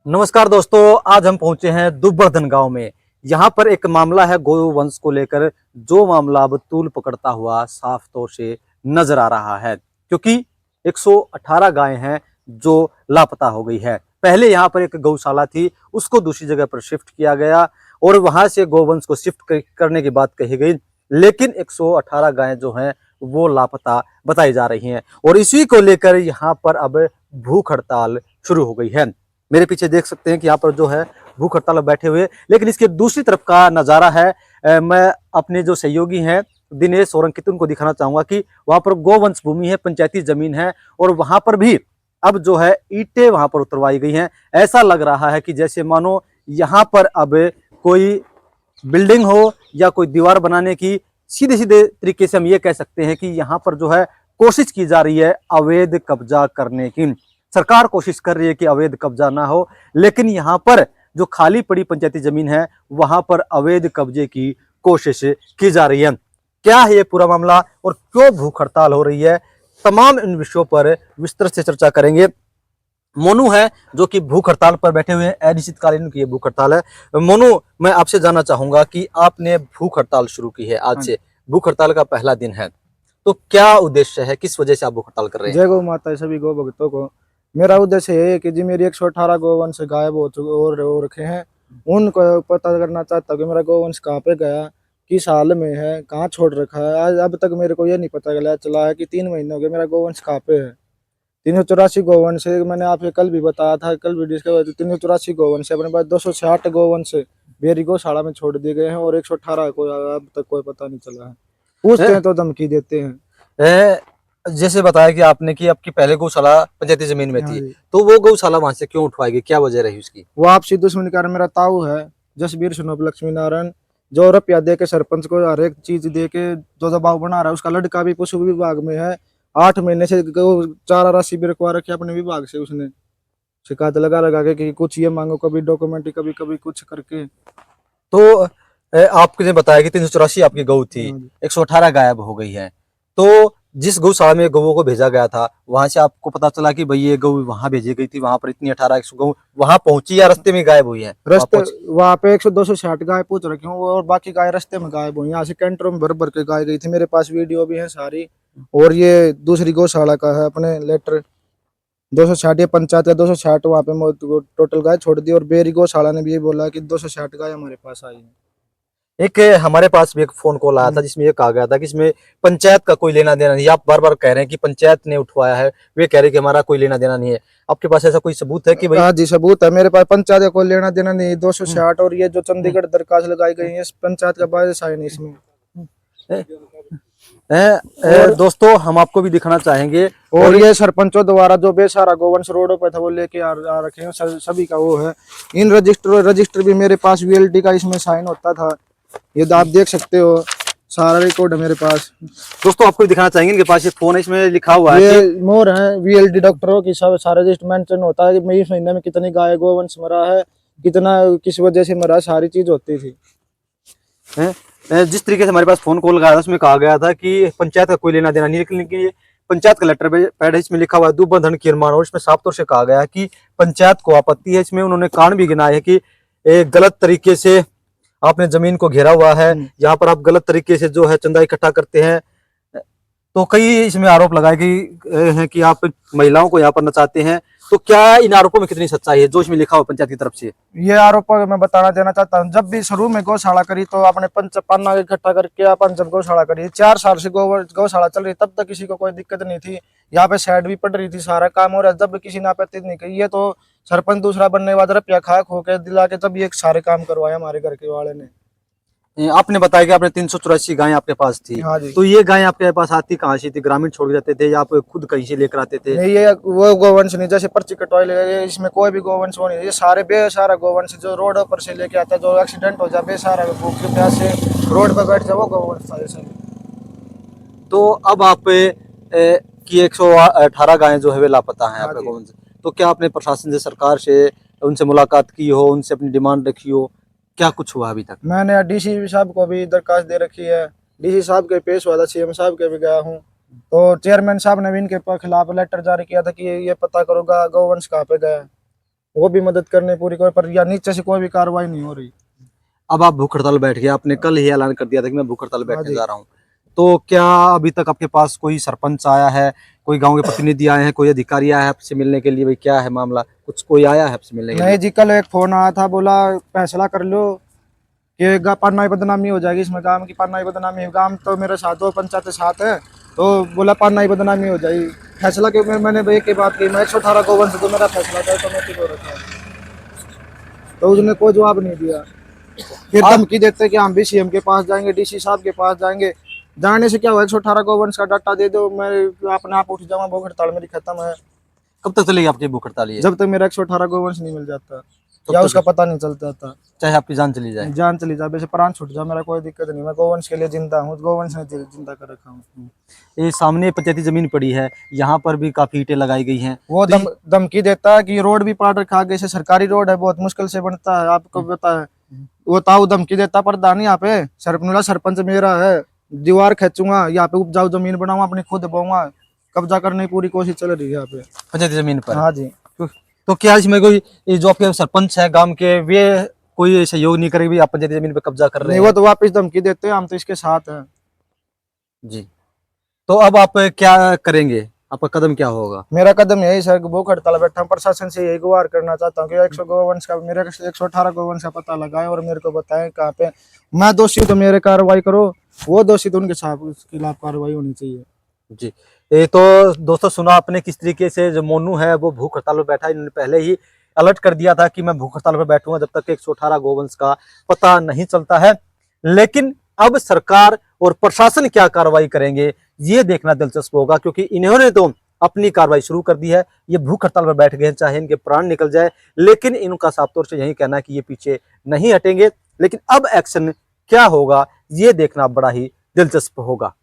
नमस्कार दोस्तों, आज हम पहुंचे हैं दुबर्धन गांव में। यहाँ पर एक मामला है गोवंश को लेकर, जो मामला अब तूल पकड़ता हुआ साफ तौर से नजर आ रहा है, क्योंकि 118 गायें हैं जो लापता हो गई है। पहले यहाँ पर एक गौशाला थी, उसको दूसरी जगह पर शिफ्ट किया गया और वहां से गोवंश को शिफ्ट करने की बात कही गई, लेकिन 118 गायें जो हैं वो लापता बताई जा रही हैं और इसी को लेकर यहाँ पर अब भूख हड़ताल शुरू हो गई है। मेरे पीछे देख सकते हैं कि यहाँ पर जो है भूख हड़ताल बैठे हुए, लेकिन इसके दूसरी तरफ का नज़ारा है। मैं अपने जो सहयोगी हैं दिनेश और अंकित, उनको दिखाना चाहूंगा कि वहाँ पर गोवंश भूमि है, पंचायती जमीन है और वहाँ पर भी अब जो है ईंटें वहाँ पर उतरवाई गई हैं। ऐसा लग रहा है कि जैसे मानो यहाँ पर अब कोई बिल्डिंग हो या कोई दीवार बनाने की, सीधे सीधे तरीके से हम ये कह सकते हैं कि यहाँ पर जो है कोशिश की जा रही है अवैध कब्जा करने की। सरकार कोशिश कर रही है कि अवैध कब्जा ना हो, लेकिन यहाँ पर जो खाली पड़ी पंचायती जमीन है वहां पर अवैध कब्जे की कोशिश की जा रही है। क्या है ये पूरा मामला और क्यों भूख हड़ताल हो रही है, तमाम इन विषयों पर विस्तृत से चर्चा करेंगे। मोनू है जो कि भूख हड़ताल पर बैठे हुए हैं, अनिश्चितकालीन की ये भूख हड़ताल है। मोनू, मैं आपसे जानना चाहूंगा कि आपने भूख हड़ताल शुरू की है आज से, भूख हड़ताल का पहला दिन है, तो क्या उद्देश्य है, किस वजह से आप भूख हड़ताल कर रहे हैं? जय गौ माता सभी गौ भक्तों को। मेरा उद्देश्य ये है कि जी मेरी 118 गोवंश गायब हो रखे हैं, उनको पता करना चाहता हूँ कि मेरा गोवंश कहाँ पे गया, किस हाल में है, कहाँ छोड़ रखा है। आज अब तक मेरे को ये नहीं पता चला है कि 3 महीने हो गए मेरा गोवंश कहाँ पे है। 384 गोवंश है, मैंने आपको कल भी बताया था, कल भी डिस्कस 384 गोवंश है अपने पास। 266 गोवंश बेरी गौशाला में छोड़ दिए गए हैं और 118 को अब तक कोई पता नहीं चला है। पूछते हैं तो धमकी देते हैं। जैसे बताया कि आपने कि आपकी पहले गौशाला पंचायती जमीन में थी, तो वो गौशाला वहां से क्यों उठवाई गई, क्या वजह रही उसकी? वो आपसी दुश्मनी कारण मेरा ताऊ है जसबीर स्वरूप लक्ष्मी नारायण, जो रुपया दे के सरपंच को हर एक चीज दे के जो दबाव बना रहा है। उसका लड़का भी पशु विभाग में है, 8 महीने से चारा राशि भी रखवा रखी अपने विभाग से। उसने शिकायत लगा लगा के कि कुछ ये मांगो, कभी डॉक्यूमेंट, कभी कभी कुछ करके। तो आपने बताया कि 384 आपकी गऊ थी, 118 गायब हो गई है। तो जिस गौशाला में गऊ को भेजा गया था, वहां से आपको पता चला कि भाई ये गऊ वहां भेजी गई थी, वहां पर इतनी 18 गऊ वहां पहुंची या रास्ते में गायब हुई है? रास्ते वहां पे 100-260 गाय पूछ रखी हूँ और बाकी गाय रास्ते में गायब हुई। यहाँ से कैंटरों में भर भर के गाय गई थी, मेरे पास वीडियो भी है सारी। और ये दूसरी गौशाला का है अपने लेटर 260, ये पंचायत का 260, वहाँ पे टोटल गाय छोड़ दी। और बेरी गौशाला ने भी ये बोला कि 260 गाय हमारे पास आई है। एक हमारे पास भी एक फोन कॉल आया था जिसमें ये कहा गया था कि इसमें पंचायत का कोई लेना देना नहीं। आप बार बार कह रहे हैं कि पंचायत ने उठवाया है, वे कह रहे हैं कि हमारा कोई लेना देना नहीं है। आपके पास ऐसा कोई सबूत है कि भाई? हाँ जी, सबूत है मेरे पास। पंचायत का कोई लेना देना नहीं। 260 और ये जो चंडीगढ़ दरखास्त लगाई गई है, पंचायत का बायस साइन इसमें। दोस्तों, हम आपको भी दिखाना चाहेंगे। और ये सरपंचों द्वारा जो बेसहारा गोवंश रोडों पे था वो लेके आ रखे हैं, सभी का वो है। इन रजिस्टर भी मेरे पास वीएलटी का इसमें साइन होता था, ये आप देख सकते हो, सारा रिकॉर्ड है मेरे पास। दोस्तों, आपको भी दिखाना चाहेंगे, इनके पास ये फोन है, इसमें लिखा हुआ है ये मोर है वीएलटी डॉक्टरों की, सब सारा रजिस्टर मेंशन होता है कि इस महीने में कितनी गाय गोवंश मरा है, कितना किस वजह से मरा, सारी चीज होती थी। जिस तरीके से हमारे पास फोन कॉल गया था उसमें कहा गया था कि पंचायत का कोई लेना देना नहीं, लेकिन ये पंचायत का लेटर पैड है, इसमें लिखा हुआ है दुबर्धन कीरमान, और इसमें साफ तौर से कहा गया है कि पंचायत को आपत्ति है। इसमें उन्होंने कारण भी गिनाए है कि गलत तरीके से आपने जमीन को घेरा हुआ है, यहाँ पर आप गलत तरीके से जो है चंदा इकट्ठा करते हैं। तो कई इसमें आरोप लगाए गए हैं कि आप महिलाओं को यहाँ पर नचाते हैं। तो क्या इन आरोपों में कितनी सच्चाई है जो इसमें लिखा हुआ पंचायत की तरफ से? ये आरोप मैं बताना देना चाहता हूँ, जब भी शुरू में गौशाला करी तो आपने पन्ना इकट्ठा करके अपन जब गौशाला करी, 4 साल से गौशाला चल रही, तब तक किसी को कोई दिक्कत नहीं थी। यहाँ पे शेड भी पड़ रही थी, सारा काम हो रहा है, जब भी किसी ने आपत्ति नहीं की। ये तो सरपंच दूसरा बनने के बाद रुपया खा खो के दिला के तब ये सारे काम करवाया हमारे घर के वाले ने। आपने बताया कि आपने 384 गायें आपके पास थी। हाँ जी। तो ये गायें आपके पास आती कहाँ से थी? ग्रामीण छोड़ जाते थे या आप खुद कहीं से लेकर आते थे? नहीं, ये वो गोवंश नहीं जैसे पर्ची कटवाई ले, इसमें कोई भी गोवंश वो नहीं, ये सारे बेसहारा गोवंश जो रोड पर से लेके आता है, जो एक्सीडेंट हो जाए बेसहारा भूख के प्यास से रोड पर बैठ जाए, वो गोवंश था ये। तो अब आप की 118 गायें जो है वे लापता हैं आपके गोवंश। तो क्या आपने प्रशासन से, सरकार से उनसे मुलाकात की हो, उनसे अपनी डिमांड रखी हो, क्या कुछ हुआ अभी तक? मैंने डीसी साहब को भी दरखास्त दे रखी है, डीसी साहब के पेश हुआ था, सीएम साहब के भी गया हूँ। तो चेयरमैन साहब ने भी इनके खिलाफ लेटर जारी किया था कि ये पता करोगा गोवंश कहाँ पे गया। वो भी मदद करने पूरी कोई, पर या नीचे से कोई भी कार्रवाई नहीं हो रही। अब आप भूख हड़ताल बैठ गए, आपने कल ही ऐलान कर दिया था कि मैं भूख हड़ताल हाँ बैठने जी। जा रहा हूँ, तो क्या अभी तक आपके पास कोई सरपंच आया है, कोई गांव के प्रतिनिधि आए हैं, कोई अधिकारी आया है आपसे मिलने के लिए? भाई क्या है मामला, कुछ कोई आया है आपसे मिलने के लिए? नहीं जी, कल एक फोन आया था, बोला फैसला कर लो कि पन्ना बदनामी हो जाएगी, इसमें गांव की पन्ना बदनामी है। गांव तो मेरे साथ, दो पंचायत साथ है, तो बोला पन्ना बदनामी हो जाएगी। फैसला के मैंने एक ही बात की, मैं 118 गोवन से तो मेरा फैसला था, ऑटोमेटिक हो रखा है। तो उसने कोई जवाब नहीं दिया। फिर धमकी देते कि हम भी सीएम के पास जाएंगे, डीसी साहब के पास जाएंगे। जाने से क्या हुआ, 118 गोवंश का डाटा दे दो, मैं अपने आप उठ जाऊंगा, भूख हड़ताल मेरी खत्म है। कब तक चलेगी आपकी भूख हड़ताल ये? जब तक मेरा 118 गोवंश नहीं मिल जाता तब या तक उसका पता नहीं चलता था। चाहे आपकी जान चली जाए। जान चली जाए, वैसे प्राण छूट जाए, मेरा कोई दिक्कत नहीं, मैं गोवंश के लिए जिंदा हूँ, गोवंश ने जिंदा कर रखा हूँ। ये सामने पंचायती जमीन पड़ी है, यहाँ पर भी काफी ईंटें लगाई गई हैं। वो तो धमकी देता है कि रोड भी पाट रखा आगे से, सरकारी रोड है, बहुत मुश्किल से बनता है, आपको पता है। वो ताऊ धमकी देता प्रधान, यहाँ पे सरपंच मेरा है, दीवार खींचूंगा, यहाँ पे उपजाऊ जमीन बनाऊंगा, अपनी खुद बोऊंगा, कब्जा करने की पूरी कोशिश चल रही है यहाँ पे पंचायती जमीन पर। हाँ जी। तो क्या इसमें कोई, ये जो आपके सरपंच है गांव के, वे कोई सहयोग नहीं करेगी? आप पंचायती जमीन पे कब्जा कर रहे नहीं, हैं। वो तो वापस धमकी देते हैं, हम तो इसके साथ हैं जी, तो अब आप क्या करेंगे, आपका कदम क्या होगा? मेरा कदम यही सर, भूख हड़ताल बैठा हूँ, प्रशासन से यही गुहार करना चाहता हूँ कि 100 गोवंश का, मेरे 118 गोवंश का पता लगाए और मेरे को बताएं कहाँ पे मैं दोषी हूँ तो मेरे कार्रवाई करो, वो दोषी तो उनके खिलाफ कार्रवाई होनी चाहिए। जी, ये तो दोस्तों सुना आपने किस तरीके से जो मोनू है वो भूख हड़ताल पर बैठा है। इन्होंने पहले ही अलर्ट कर दिया था कि मैं भूख हड़ताल पर बैठूंगा जब तक 118 गोवंश का पता नहीं चलता है। लेकिन अब सरकार और प्रशासन क्या कार्रवाई करेंगे ये देखना दिलचस्प होगा, क्योंकि इन्होंने तो अपनी कार्रवाई शुरू कर दी है। ये भूख हड़ताल पर बैठ गए हैं, चाहे इनके प्राण निकल जाए, लेकिन इनका साफ तौर से यही कहना है कि ये पीछे नहीं हटेंगे। लेकिन अब एक्शन क्या होगा ये देखना बड़ा ही दिलचस्प होगा।